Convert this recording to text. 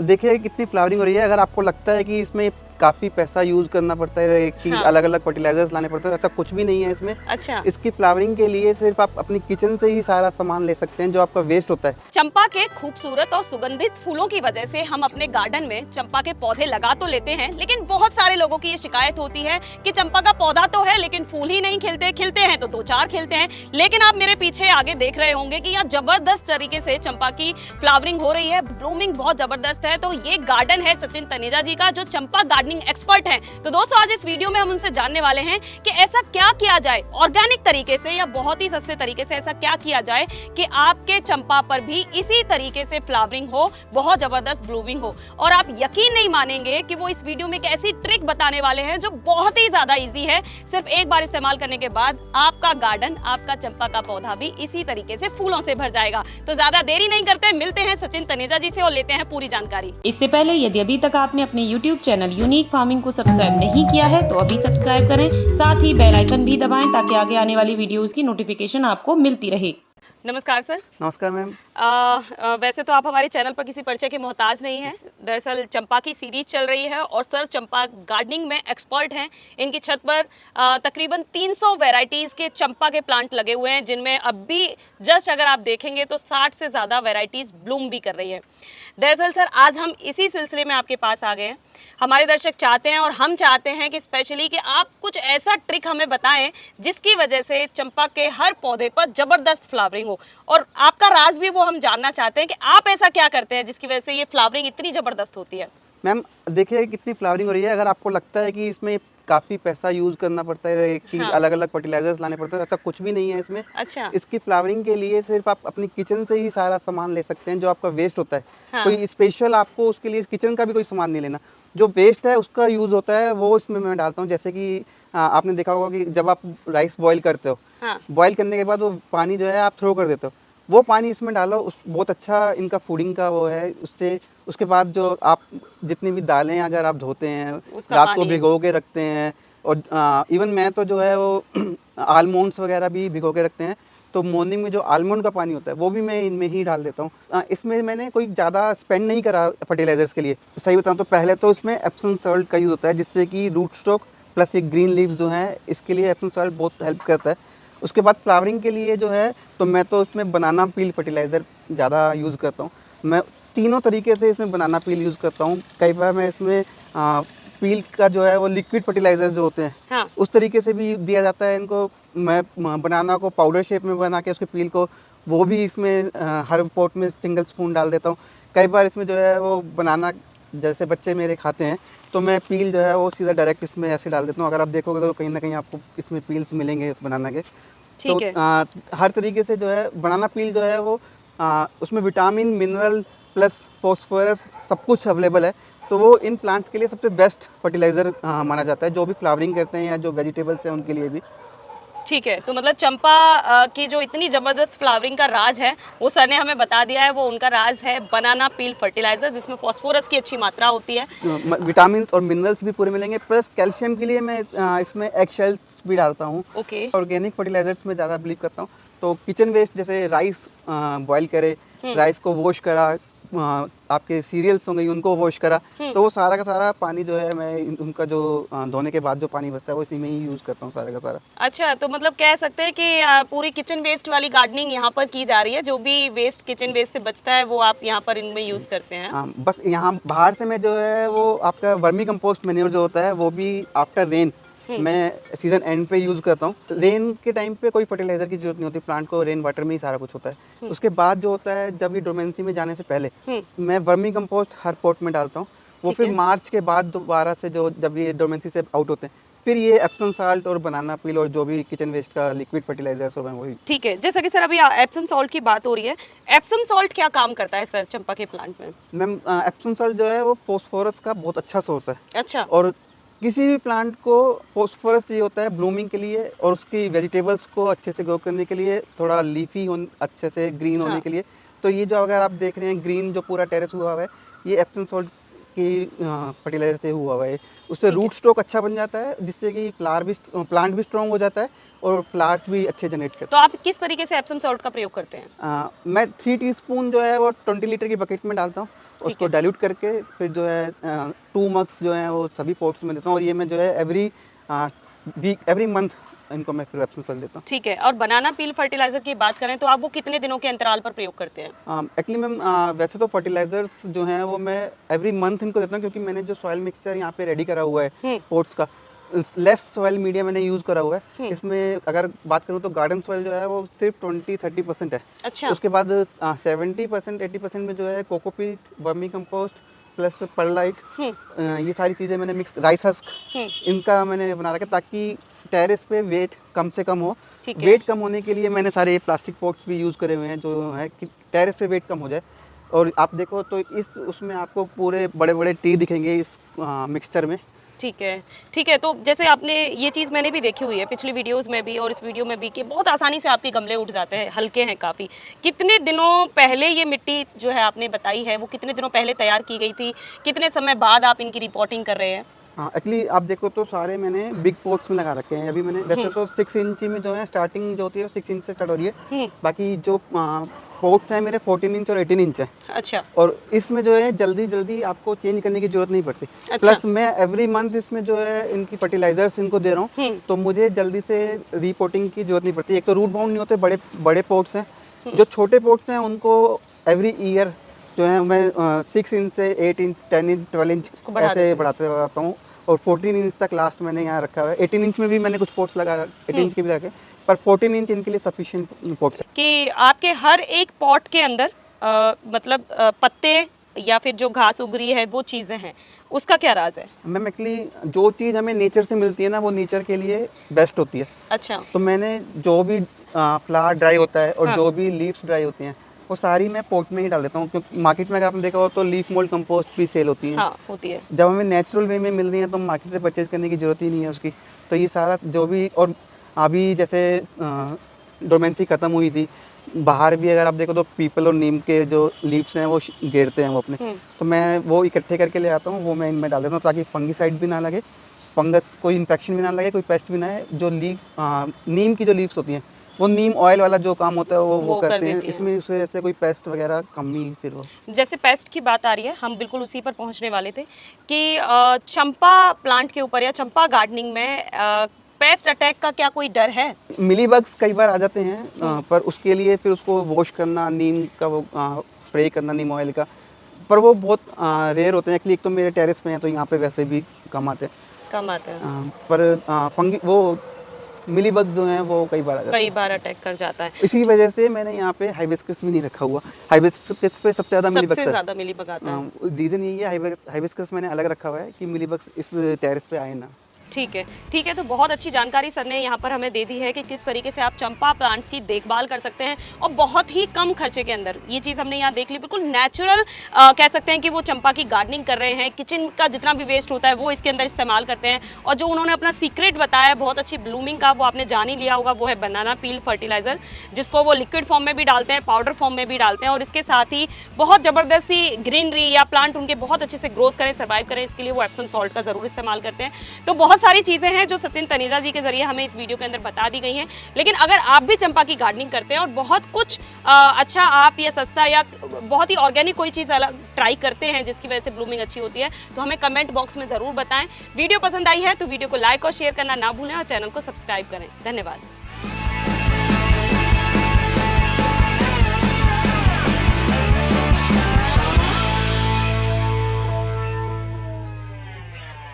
देखिए कितनी फ्लावरिंग हो रही है। अगर आपको लगता है कि इसमें काफ़ी पैसा यूज़ करना पड़ता है कि हाँ। अलग-अलग फर्टिलाइज़र्स लाने पड़ते हैं, ऐसा कुछ भी नहीं है इसमें। अच्छा। इसकी फ्लावरिंग के लिए सिर्फ़ आप अपनी किचन से ही सारा सामान ले सकते हैं, जो आपका वेस्ट होता है। चंपा के खूबसूरत और सुगंधित फूलों की वजह से हम अपने गार्डन में चंपा के पौधे लगा तो लेते हैं, लेकिन बहुत सारे लोगों की ये शिकायत होती है कि चंपा का पौधा तो है लेकिन फूल ही नहीं खिलते, खिलते हैं तो 2-4 खिलते हैं। लेकिन आप मेरे पीछे आगे देख रहे होंगे कि यहाँ जबरदस्त तरीके से चंपा की फ्लावरिंग हो रही है, ब्लूमिंग बहुत जबरदस्त है। तो ये गार्डन है सचिन तनेजा जी का, जो चंपा गार्डनिंग एक्सपर्ट हैं। तो दोस्तों आज इस वीडियो में हम उनसे जानने वाले हैं कि ऐसा क्या किया जाए ऑर्गेनिक तरीके से या बहुत ही सस्ते तरीके से, ऐसा क्या किया जाए कि आपके चंपा पर भी इसी तरीके से फ्लावरिंग हो, बहुत जबरदस्त ब्लूमिंग हो। और आप यकीन नहीं मानेंगे कि वो इस वीडियो में एक ऐसी ट्रिक बताने वाले हैं जो बहुत ही ज्यादा इजी है। सिर्फ एक बार इस्तेमाल करने के बाद आपका गार्डन, आपका चंपा का पौधा भी इसी तरीके से फूलों से भर जाएगा। तो ज्यादा देरी नहीं करते, मिलते हैं सचिन तनेजा जी से और लेते हैं पूरी जानकारी। इससे पहले यदि अभी तक आपने अपने YouTube चैनल यूनिक फार्मिंग को सब्सक्राइब नहीं किया है तो अभी सब्सक्राइब करें, साथ ही बेल आइकन भी दबाएं ताकि आगे आने वाली वीडियोस की नोटिफिकेशन आपको मिलती रहे। नमस्कार सर। नमस्कार मैम। वैसे तो आप हमारे चैनल पर किसी परिचय के मोहताज नहीं हैं। दरअसल चंपा की सीरीज चल रही है और सर चंपा गार्डनिंग में एक्सपर्ट हैं। इनकी छत पर तकरीबन 300 वैरायटीज़ के चंपा के प्लांट लगे हुए हैं, जिनमें अब भी जस्ट अगर आप देखेंगे तो 60 से ज़्यादा वैरायटीज़ ब्लूम भी कर रही है। दरअसल सर आज हम इसी सिलसिले में आपके पास आ गए हैं। हमारे दर्शक चाहते हैं और हम चाहते हैं कि स्पेशली कि आप कुछ ऐसा ट्रिक हमें बताएं जिसकी वजह से चंपा के हर पौधे पर ज़बरदस्त फ्लावरिंग हो। और आपका राज भी वो हम जानना चाहते हैं कि आप ऐसा क्या करते हैं जिसकी वजह से ये फ्लावरिंग इतनी ज़बरदस्त होती है। मैम देखिए कितनी फ्लावरिंग हो रही है। अगर आपको लगता है कि इसमें काफ़ी पैसा यूज़ करना पड़ता है कि हाँ। अलग-अलग फर्टिलाइज़र्स लाने पड़ते हैं, ऐसा कुछ भी नहीं है इसमें। अच्छा। इसकी फ्लावरिंग के लिए सिर्फ़ आप अपनी किचन से ही सारा सामान ले सकते हैं, जो आपका वेस्ट होता है। हाँ। कोई स्पेशल आपको उसके लिए किचन का भी कोई सामान नहीं लेना। जो वेस्ट है उसका यूज़ होता है, वो इसमें मैं डालता हूँ। जैसे कि आपने देखा होगा कि जब आप राइस बॉयल करते हो, हाँ। बॉयल करने के बाद वो पानी जो है आप थ्रो कर देते हो, वो पानी इसमें डालो। उस बहुत अच्छा इनका फूडिंग का वो है। उससे उसके बाद जो आप जितनी भी दालें अगर आप धोते हैं, उसका रात को पानी। भिगो के रखते हैं, और इवन मैं तो जो है वो आलमंड्स वगैरह भी भिगो के रखते हैं, तो मॉर्निंग में जो आलमंड का पानी होता है वो भी मैं इनमें ही डाल देता हूँ। इसमें मैंने कोई ज़्यादा स्पेंड नहीं करा फर्टिलाइज़र्स के लिए। सही बताऊँ तो पहले तो इसमें एप्सम सॉल्ट का यूज़ होता है, जिससे कि रूट स्टॉक प्लस ये ग्रीन लीव्स जो हैं, इसके लिए एप्सम सॉल्ट बहुत हेल्प करता है। उसके बाद फ्लावरिंग के लिए जो है, तो मैं तो उसमें बनाना पील फर्टिलाइज़र ज़्यादा यूज़ करता हूँ। मैं तीनों तरीके से इसमें बनाना पील यूज़ करता हूँ। कई बार मैं इसमें पील का जो है वो लिक्विड फर्टिलाइज़र जो होते हैं, हाँ। उस तरीके से भी दिया जाता है इनको। मैं बनाना को पाउडर शेप में बना के उसके पील को, वो भी इसमें हर पॉट में सिंगल स्पून डाल देता हूँ। कई बार इसमें जो है वो बनाना जैसे बच्चे मेरे खाते हैं, तो मैं पील जो है वो सीधा डायरेक्ट इसमें ऐसे डाल देता हूँ। अगर आप देखोगे तो कहीं ना कहीं आपको इसमें पील्स मिलेंगे बनाना के। तो ठीक है। हर तरीके से जो है बनाना पील जो है वो उसमें विटामिन, मिनरल प्लस फॉस्फोरस सब कुछ अवेलेबल है। तो वो इन प्लांट्स के लिए सबसे बेस्ट फर्टिलाइज़र माना जाता है, जो भी फ्लावरिंग करते हैं या जो वेजिटेबल्स हैं उनके लिए भी। ठीक है, तो मतलब चंपा की जो इतनी ज़बरदस्त फ्लावरिंग का राज है, वो सर ने हमें बता दिया है। वो उनका राज है बनाना पील फर्टिलाइज़र, जिसमें फास्फोरस की अच्छी मात्रा होती है। विटामिन्स और मिनरल्स भी पूरे मिलेंगे, प्लस कैल्शियम के लिए मैं इसमें एग शेल्स भी डालता हूँ। ओके। ऑर्गेनिक फर्टिलाइजर्स में ज़्यादा बिलीव करता हूँ। तो किचन वेस्ट जैसे राइस बॉईल करे, राइस को वॉश करा, आपके सीरियल्स हो गई उनको वॉश करा, तो वो सारा का सारा पानी जो है मैं उनका जो धोने के बाद जो पानी बचता है वो इसी में ही यूज़ करता हूँ सारा का सारा। अच्छा, तो मतलब कह सकते हैं कि पूरी किचन वेस्ट वाली गार्डनिंग यहाँ पर की जा रही है। जो भी वेस्ट किचन वेस्ट से बचता है वो आप यहाँ पर इनमें यूज़ करते हैं। हाँ, बस यहाँ बाहर से मैं जो है वो आपका वर्मी कंपोस्ट मैन्योर जो होता है वो भी आफ्टर रेन मैं सीजन एंड पे यूज़ करता हूँ। रेन के टाइम पे कोई फर्टिलाइजर की जरूरत नहीं होती, प्लांट को रेन वाटर में ही सारा कुछ होता है। उसके बाद जो होता है, जब ये डोमेंसी में जाने से पहले मैं वर्मी कंपोस्ट हर पॉट में डालता हूँ। वो ठीक फिर है। मार्च के बाद दोबारा से जो जब ये डोमेंसी से आउट होते हैं, फिर ये एप्सम साल्ट और बनाना पील और जो भी किचन वेस्ट का लिक्विड फर्टिलाइजर्स हो गए वही। ठीक है, जैसा कि सर अभी एप्सम सॉल्ट की बात हो रही है, एप्सम सॉल्ट क्या काम करता है सर चंपा के प्लांट में? मैम एप्सम साल्ट जो है वो फॉस्फोरस का बहुत अच्छा सोर्स है। अच्छा। और किसी भी प्लांट को फॉस्फोरस चाहिए होता है ब्लूमिंग के लिए, और उसकी वेजिटेबल्स को अच्छे से ग्रो करने के लिए, थोड़ा लीफी हो अच्छे से ग्रीन होने हाँ। के लिए। तो ये जो अगर आप देख रहे हैं ग्रीन जो पूरा टेरेस हुआ हुआ है, ये एप्सम सॉल्ट की फर्टिलाइजर से हुआ हुआ है। उससे ठीक है। रूट स्टॉक अच्छा बन जाता है, जिससे कि प्लांट भी स्ट्रॉन्ग हो जाता है और फ्लावर्स भी अच्छे जनरेट करते तो आप किस तरीके से एप्सम सॉल्ट का प्रयोग करते हैं? हैं। मैं 3 टीस्पून जो है वो 20 लीटर की बकेट में डालता हूँ, उसको डाइल्यूट करके फिर जो है 2 मग्स जो है वो सभी पोट्स में देता हूँ, और ये मैं जो है एवरी मंथ इनको मैं फिर एप्सम सॉइल देता हूँ। ठीक है, और बनाना पील फर्टिलाइजर की बात करें तो आप वो कितने दिनों के अंतराल पर प्रयोग करते हैं? एक्चुअली मैम वैसे तो फर्टिलाइजर्स जो हैं वो मैं एवरी मंथ इनको देता हूँ, क्योंकि मैंने जो सॉइल मिक्सचर यहाँ पे रेडी करा हुआ है पोट्स का, लेस सॉइल मीडिया मैंने यूज़ करा हुआ है। इसमें अगर बात करूँ तो गार्डन सॉइल जो है वो सिर्फ 20-30% है। अच्छा। उसके बाद 70% 80% में जो है cocopeat, vermicompost plus perlite, ये सारी चीज़ें मैंने मिक्स, राइस हस्क, इनका मैंने बना रखा है ताकि टेरेस पे वेट कम से कम हो। ठीक है। वेट कम होने के लिए मैंने सारे प्लास्टिक पॉट्स भी यूज़ करे हुए हैं, जो है कि टेरेस पे वेट कम हो जाए। और आप देखो तो इस उसमें आपको पूरे बड़े बड़े ट्री दिखेंगे इस मिक्सचर में। ठीक है, ठीक है। तो जैसे आपने ये चीज़ मैंने भी देखी हुई है पिछली वीडियोस में भी और इस वीडियो में भी कि बहुत आसानी से आपके गमले उठ जाते हैं, हल्के हैं काफ़ी। कितने दिनों पहले ये मिट्टी जो है आपने बताई है वो कितने दिनों पहले तैयार की गई थी, कितने समय बाद आप इनकी रिपोर्टिंग कर रहे हैं? हाँ, एक्चुअली आप देखो तो सारे मैंने बिग पॉट्स में लगा रखे हैं। अभी मैंने वैसे तो 6 इंची में जो है स्टार्टिंग जो होती है वो 6 इंच से स्टार्ट हो रही है। बाकी जो पॉट्स हैं मेरे 14 इंच और 18 इंच है। अच्छा। और इसमें जो है जल्दी जल्दी आपको चेंज करने की जरूरत नहीं पड़ती। अच्छा। प्लस मैं एवरी मंथ इसमें जो है इनकी फर्टिलाइजर्स इनको दे रहा हूँ, तो मुझे जल्दी से रिपोर्टिंग की जरूरत नहीं पड़ती। एक तो रूट बाउंड नहीं होते, बड़े बड़े पॉट्स हैं। जो छोटे पॉट्स हैं उनको एवरी ईयर जो है मैं 6 इंच से 8 इंच 10 इंच 12 इंच ऐसे बढ़ाते रहता हूँ। और 14 इंच तक लास्ट मैंने यहाँ रखा हुआ है। 18 इंच में भी मैंने कुछ पोट्स लगा, 18 इंच के भी रखे, पर 14 इंच इनके लिए सफिशिएंट पोट्स है। कि आपके हर एक पॉट के अंदर मतलब पत्ते या फिर जो घास उग रही है वो चीज़ें हैं, उसका क्या राज है? मैम एक्चुअली जो चीज़ हमें नेचर से मिलती है ना वो नेचर के लिए बेस्ट होती है। अच्छा। तो मैंने जो भी फ्लावर ड्राई होता है और जो भी लीव्स ड्राई होती हैं वो सारी मैं पॉट में ही डाल देता हूँ, क्योंकि मार्केट में अगर आपने देखा हो तो लीफ मोल्ड कंपोस्ट भी सेल होती है। हाँ, होती है। जब हमें नेचुरल वे में मिल रही है तो मार्केट से परचेज करने की ज़रूरत ही नहीं है उसकी। तो ये सारा जो भी, और अभी जैसे डोमेंसी ख़त्म हुई थी, बाहर भी अगर आप देखो तो पीपल और नीम के जो लीव्स हैं वो घेरते हैं वो अपने, तो मैं वो इकट्ठे करके ले आता हूँ, वो मैं इनमें डाल देता हूँ ताकि फंगीसाइड भी ना लगे, फंगस कोई इन्फेक्शन भी ना लगे, कोई पेस्ट भी ना है। जो नीम की जो लीव्स होती हैं वो नीम ऑयल वाला जो काम होता है वो करते हैं, इसमें उससे जैसे कोई पेस्ट वगैरह कम ही फिर हो। जैसे पेस्ट की बात आ रही है, हम बिल्कुल उसी पर पहुंचने वाले थे कि चंपा प्लांट के ऊपर या चंपा गार्डनिंग में पेस्ट अटैक का क्या कोई डर है? मिली बग्स कई बार आ जाते हैं, पर उसके लिए फिर उसको वॉश करना, नीम का वो स्प्रे करना नीम ऑयल का, पर वो बहुत रेयर होते हैं। एक्चुअली एक तो मेरे टेरेस पे हैं तो यहाँ पे वैसे भी कम आते हैं, पर फंगी वो मिली बग्स जो हैं वो कई बार आ जाते हैं, कई बार अटैक कर जाता है। इसी वजह से मैंने यहाँ पे हाइबिस्कस भी नहीं रखा हुआ। हाइबिस्कस पे सबसे ज़्यादा मिली बग्स है, सबसे ज़्यादा मिली बग आता है। रीज़न यही है, हाइबिस्कस मैंने अलग रखा हुआ है कि मिली बग्स इस टेरेस पे आए ना। ठीक है, ठीक है। तो बहुत अच्छी जानकारी सर ने यहाँ पर हमें दे दी है कि किस तरीके से आप चंपा प्लांट्स की देखभाल कर सकते हैं और बहुत ही कम खर्चे के अंदर। ये चीज़ हमने यहाँ देख ली, बिल्कुल नेचुरल कह सकते हैं कि वो चंपा की गार्डनिंग कर रहे हैं। किचन का जितना भी वेस्ट होता है वो इसके अंदर इस्तेमाल करते हैं, और जो उन्होंने अपना सीक्रेट बताया बहुत अच्छी ब्लूमिंग का, वो आपने जान ही लिया होगा, वो है बनाना पील फर्टिलाइजर, जिसको वो लिक्विड फॉर्म में भी डालते हैं, पाउडर फॉर्म में भी डालते हैं, और इसके साथ ही बहुत ज़बरदस्ती ग्रीनरी या प्लांट उनके बहुत अच्छे से ग्रोथ करें, सर्वाइव करें, इसके लिए वो एप्सम सॉल्ट का ज़रूर इस्तेमाल करते हैं। तो बहुत सारी चीज़ें हैं जो सचिन तनेजा जी के जरिए हमें इस वीडियो के अंदर बता दी गई हैं। लेकिन अगर आप भी चंपा की गार्डनिंग करते हैं और बहुत कुछ अच्छा आप या सस्ता या बहुत ही ऑर्गेनिक कोई चीज़ अलग ट्राई करते हैं जिसकी वजह से ब्लूमिंग अच्छी होती है, तो हमें कमेंट बॉक्स में ज़रूर बताएं। वीडियो पसंद आई है तो वीडियो को लाइक और शेयर करना ना भूलें और चैनल को सब्सक्राइब करें। धन्यवाद।